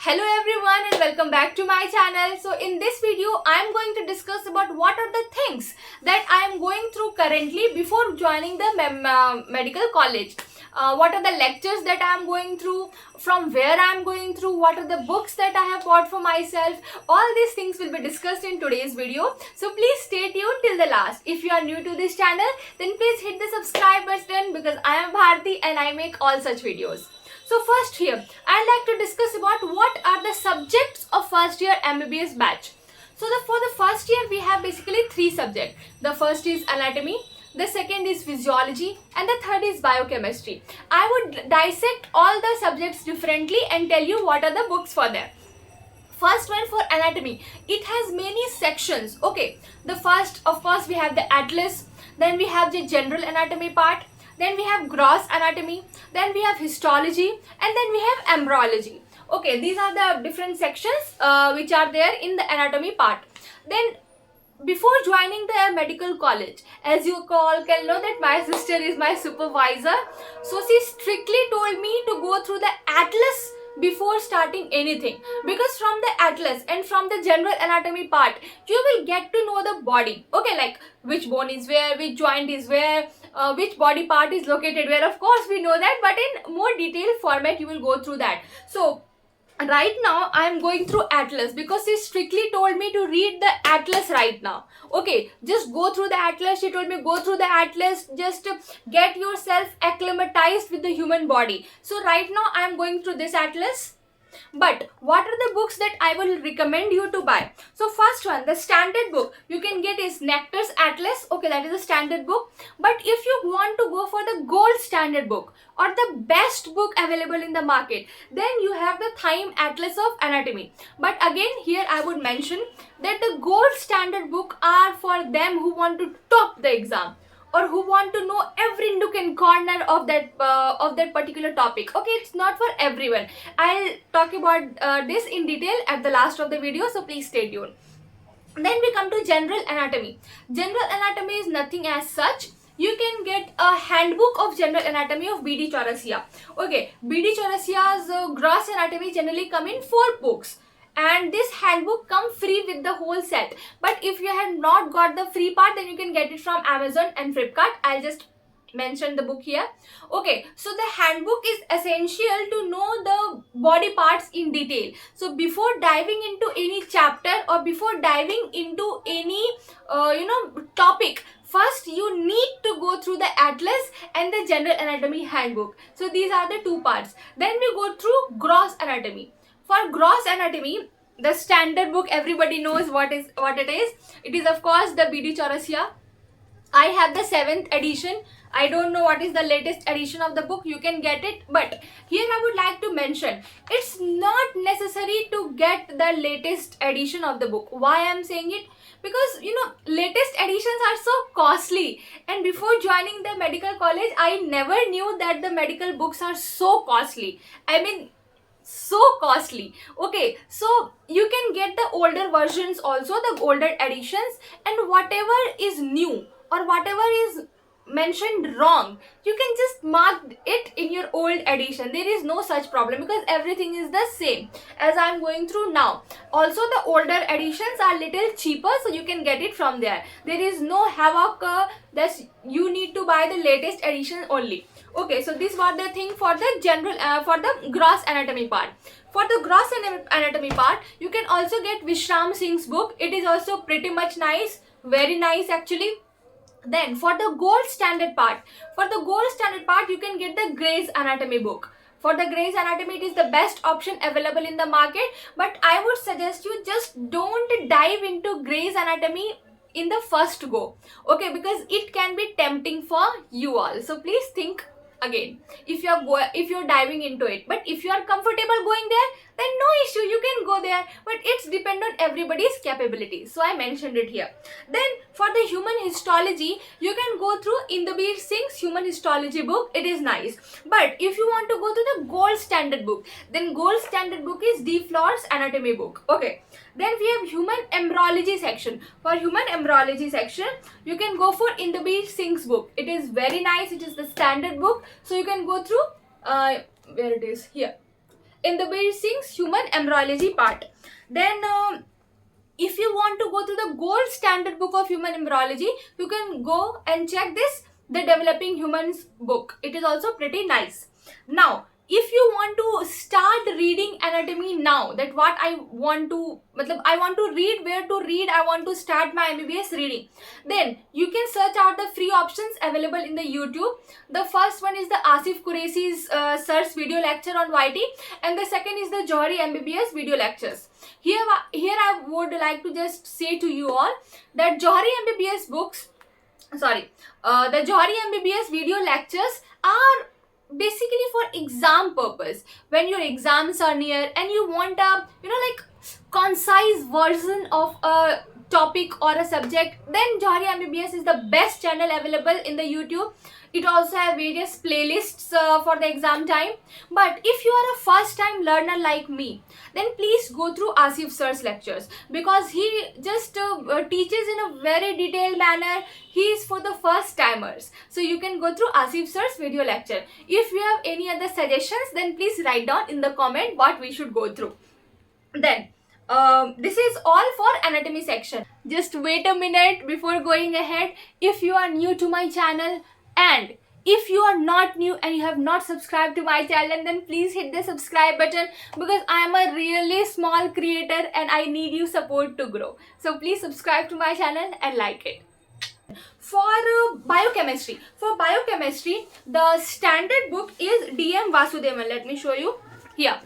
Hello everyone and welcome back to my channel. So in this video I am going to discuss about what are the things that I am going through currently before joining the medical college. What are the lectures that I am going through, from where I am going through, what are the books that I have bought for myself. All these things will be discussed in today's video. So please stay tuned till the last. If you are new to this channel, then please hit the subscribe button because I am Bharti and I make all such videos. So first here, I'd like to discuss about what are the subjects of first year MBBS batch. So for the first year, we have basically three subjects. The first is anatomy, the second is physiology, and the third is biochemistry. I would dissect all the subjects differently and tell you what are the books for them. First one, for anatomy, it has many sections. Okay, the first, of course, we have the atlas, then we have the general anatomy part, then we have gross anatomy, then we have histology, and then we have embryology. Okay, these are the different sections which are there in the anatomy part. Then before joining the medical college, as you all can know that my sister is my supervisor, so she strictly told me to go through the atlas before starting anything, because from the atlas and from the general anatomy part you will get to know the body. Okay, like which bone is where, which joint is where, which body part is located where. Of course we know that, but in more detailed format you will go through that. So right now I am going through atlas because she strictly told me to read the atlas right now. Okay, just go through the atlas. She told me go through the atlas, just get yourself acclimatized with the human body. So right now I am going through this atlas. But what are the books that I will recommend you to buy? So first one, the standard book you can get is Nectar's Atlas. Okay, that is a standard book. But if you want to go for the gold standard book or the best book available in the market, then you have the Thyme Atlas of Anatomy. But again, here I would mention that the gold standard book are for them who want to top the exam, or who want to know every nook and corner of that particular topic. Okay, it's not for everyone. I'll talk about this in detail at the last of the video, so please stay tuned. Then we come to general anatomy. General anatomy is nothing as such. You can get a handbook of general anatomy of BD Chaurasia. Okay, BD Chaurasia's gross anatomy generally come in 4 books, and this handbook come free with the whole set. But if you have not got the free part, then you can get it from Amazon and Flipkart. I'll just mention the book here. Okay, so the handbook is essential to know the body parts in detail. So before diving into any chapter or before diving into any topic, first you need to go through the atlas and the general anatomy handbook. So these are the 2 parts. Then we go through gross anatomy. For gross anatomy, the standard book everybody knows what it is. It is of course the BD Chaurasia. I have the 7th edition. I don't know what is the latest edition of the book. You can get it, but here I would like to mention it's not necessary to get the latest edition of the book. Why I am saying it? Because latest editions are so costly, and before joining the medical college I never knew that the medical books are so costly. I mean, so costly. Okay, so you can get the older versions also, the older editions, and whatever is new or whatever is mentioned wrong, you can just mark it in your old edition. There is no such problem because everything is the same as I'm going through now. Also the older editions are little cheaper, so you can get it from there. There is no havoc that you need to buy the latest edition only. Okay, so this was the thing for the general for the gross anatomy part. For the gross anatomy part, you can also get Vishram Singh's book. It is also pretty much nice, very nice actually. Then for the gold standard part, you can get the Gray's Anatomy book. For the Gray's Anatomy, it is the best option available in the market, but I would suggest you just don't dive into Gray's Anatomy in the first go. Okay, because it can be tempting for you all. So please think again if you're diving into it. But if you are comfortable going there, then no issue, you can go there, but it's depend on everybody's capabilities. So I mentioned it here. Then for the human histology, you can go through Indabir Singh's human histology book. It is nice. But if you want to go to the gold standard book, then gold standard book is D. Floor's anatomy book. Okay, then we have human embryology section. For human embryology section, you can go for Indabir Singh's book. It is very nice. It is the standard book, so you can go through where it is here. in the basics human embryology part. Then if you want to go to the gold standard book of human embryology, you can go and check this, the Developing Humans book. It is also pretty nice. Now if you want to start reading anatomy now, that what I want to I want to read, where to read, I want to start my MBBS reading, then you can search out the free options available in the YouTube. The first one is the Asif Qureshi's sir's video lecture on YT, and the second is the Johari MBBS video lectures. Here I would like to just say to you all that Johari MBBS books, the Johari MBBS video lectures are basically for exam purpose. When your exams are near and you want a concise version of a topic or a subject, then Johari MBBS is the best channel available in the YouTube. It also have various playlists for the exam time. But if you are a first time learner like me, then please go through Asif sir's lectures, because he just teaches in a very detailed manner. He is for the first timers, so you can go through Asif sir's video lecture. If you have any other suggestions, then please write down in the comment what we should go through. Then this is all for anatomy section. Just wait a minute before going ahead. If you are new to my channel, and if you are not new and you have not subscribed to my channel, then please hit the subscribe button, because I am a really small creator and I need your support to grow. So please subscribe to my channel and like it. For biochemistry, the standard book is DM Vasudevan. Let me show you here.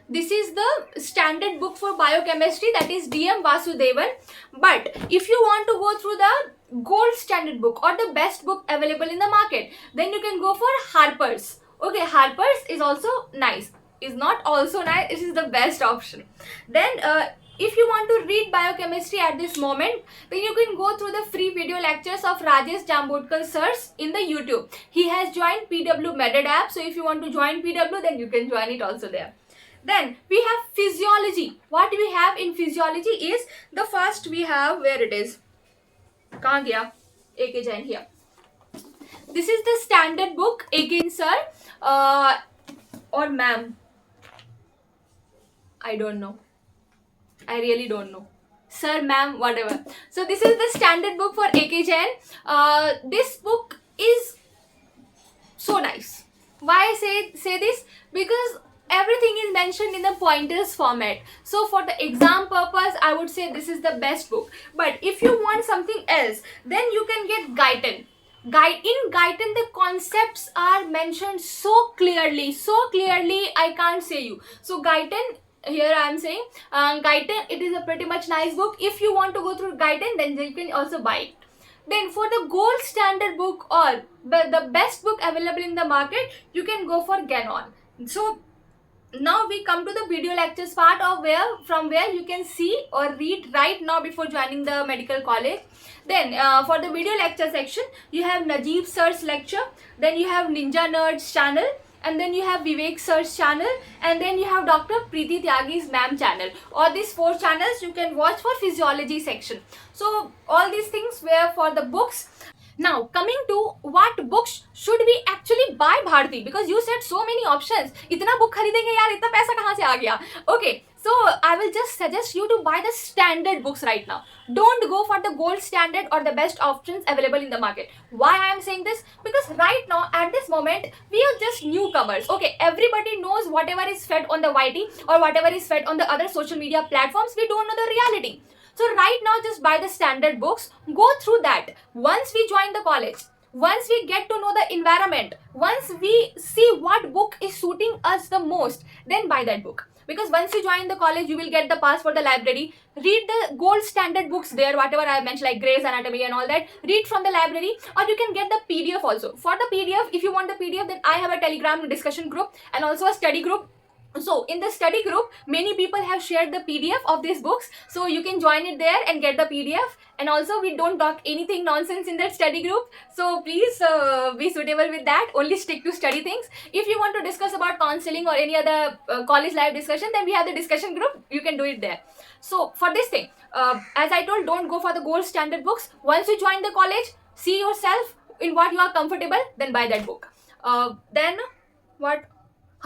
This is the standard book for biochemistry, that is DM Vasudevan. But if you want to go through the gold standard book or the best book available in the market, then you can go for Harper's. Okay, Harper's is also nice. Is not also nice, it is the best option. Then if you want to read biochemistry at this moment, then you can go through the free video lectures of Rajesh Jambotkar sirs in the YouTube. He has joined PW Meded app, so if you want to join PW, then you can join it also there. Then we have physiology. What we have in physiology is, the first we have, where it is, kahan gaya? AK Jain here. This is the standard book, AK sir or ma'am. I don't know. I really don't know. Sir, ma'am, whatever. So this is the standard book for AK Jain. This book is so nice. Why I say this? Because everything is mentioned in the pointers format. So for the exam purpose, I would say this is the best book. But if you want something else, then you can get Guyton. In Guyton, the concepts are mentioned so clearly, I can't say you. So Guyton, here I am saying, Guyton, it is a pretty much nice book. If you want to go through Guyton, then you can also buy it. Then for the gold standard book or the best book available in the market, you can go for Ganon. So now we come to the video lectures part of from where you can see or read right now before joining the medical college. Then for the video lecture section, you have Najib sir's lecture, then you have Ninja Nerds channel, and then you have Vivek sir's channel, and then you have Dr. Preeti Tyagi's ma'am channel. All these 4 channels you can watch for physiology section. So all these things were for the books. Now coming to what books should we actually buy, Bharti, because you said so many options. Itna book kharidenge yaar, itna paisa kahan se aa gaya? Okay, so I will just suggest you to buy the standard books right now. Don't go for the gold standard or the best options available in the market. Why I am saying this? Because right now at this moment we are just newcomers. Okay, everybody knows whatever is fed on the YT or whatever is fed on the other social media platforms. We don't know the reality. So right now just buy the standard books, go through that. Once we join the college, once we get to know the environment, once we see what book is suiting us the most, then buy that book. Because once you join the college, you will get the pass for the library. Read the gold standard books there, whatever I mentioned, like Grey's Anatomy and all that. Read from the library, or you can get the PDF also. For the PDF, if you want the PDF, then I have a Telegram discussion group and also a study group. So in the study group, many people have shared the PDF of these books, so you can join it there and get the PDF. And also we don't talk anything nonsense in that study group, so please be suitable with that. Only stick to study things. If you want to discuss about counseling or any other college life discussion, then we have the discussion group, you can do it there. So for this thing, as I told, don't go for the gold standard books. Once you join the college, see yourself in what you are comfortable, then buy that book. Then what?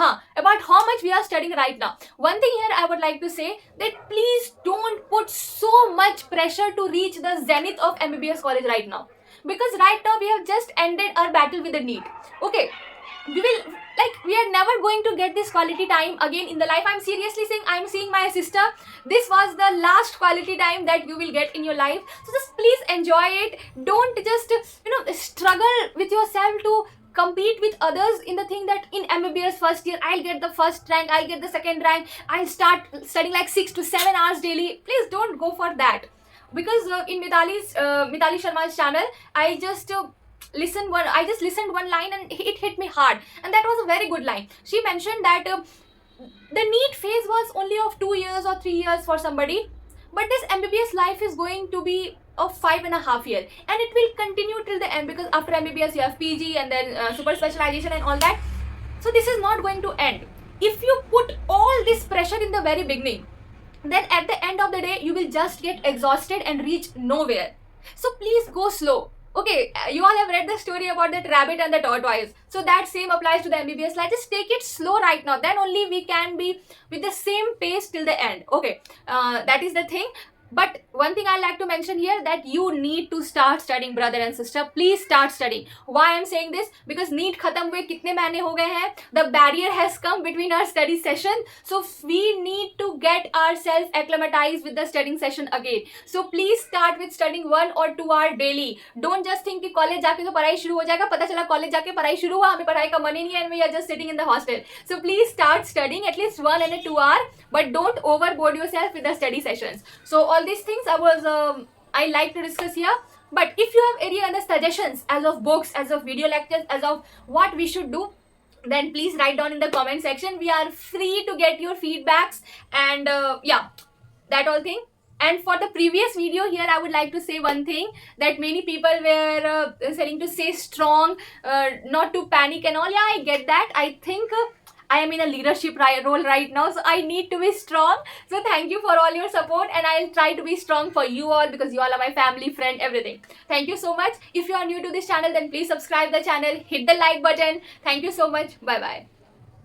about how much we are studying right now. One thing here I would like to say, that please don't put so much pressure to reach the zenith of MBBS college right now, because right now we have just ended our battle with the NEET. Okay, we will, like, we are never going to get this quality time again in the life. I'm seriously saying, I'm seeing my sister, this was the last quality time that you will get in your life. So just please enjoy it. Don't just struggle with yourself to compete with others in the thing that in MBBS first year I'll get the first rank, I'll get the second rank, I'll start studying like 6 to 7 hours daily. Please don't go for that, because in Mithali Sharma's channel, I just listened one line and it hit me hard, and that was a very good line. She mentioned that the NEET phase was only of 2 years or 3 years for somebody, but this MBBS life is going to be of 5.5 years, and it will continue till the end, because after MBBS you have PG and then super specialization and all that. So this is not going to end. If you put all this pressure in the very beginning, then at the end of the day you will just get exhausted and reach nowhere. So please go slow. Okay, you all have read the story about that rabbit and the tortoise. So that same applies to the MBBS life. Just take it slow right now. Then only we can be with the same pace till the end. Okay, that is the thing. But one thing I like to mention here, that you need to start studying, brother and sister. Please start studying. Why I'm saying this? Because NEET खत्म हुए कितने महीने हो गए हैं? The barrier has come between our study session. So we need to get ourselves acclimatized with the studying session again. So please start with studying 1 or 2 hours daily. Don't just think कि college जाके तो पढ़ाई शुरू हो जाएगा. पता चला college जाके पढ़ाई शुरू हुआ, हमें पढ़ाई का मन ही नहीं है, and we are just sitting in the hostel. So please start studying at least 1 and 2 hours, but don't overboard yourself with the study sessions. So all these things I like to discuss here. But if you have any other suggestions as of books, as of video lectures, as of what we should do, then please write down in the comment section. We are free to get your feedbacks, and yeah, that all thing. And for the previous video here, I would like to say one thing, that many people were saying to stay strong, not to panic and all. Yeah, I get that. I think I am in a leadership role right now, so I need to be strong. So thank you for all your support, and I'll try to be strong for you all, because you all are my family, friend, everything. Thank you so much. If you are new to this channel, then please subscribe the channel, hit the like button. Thank you so much. Bye bye.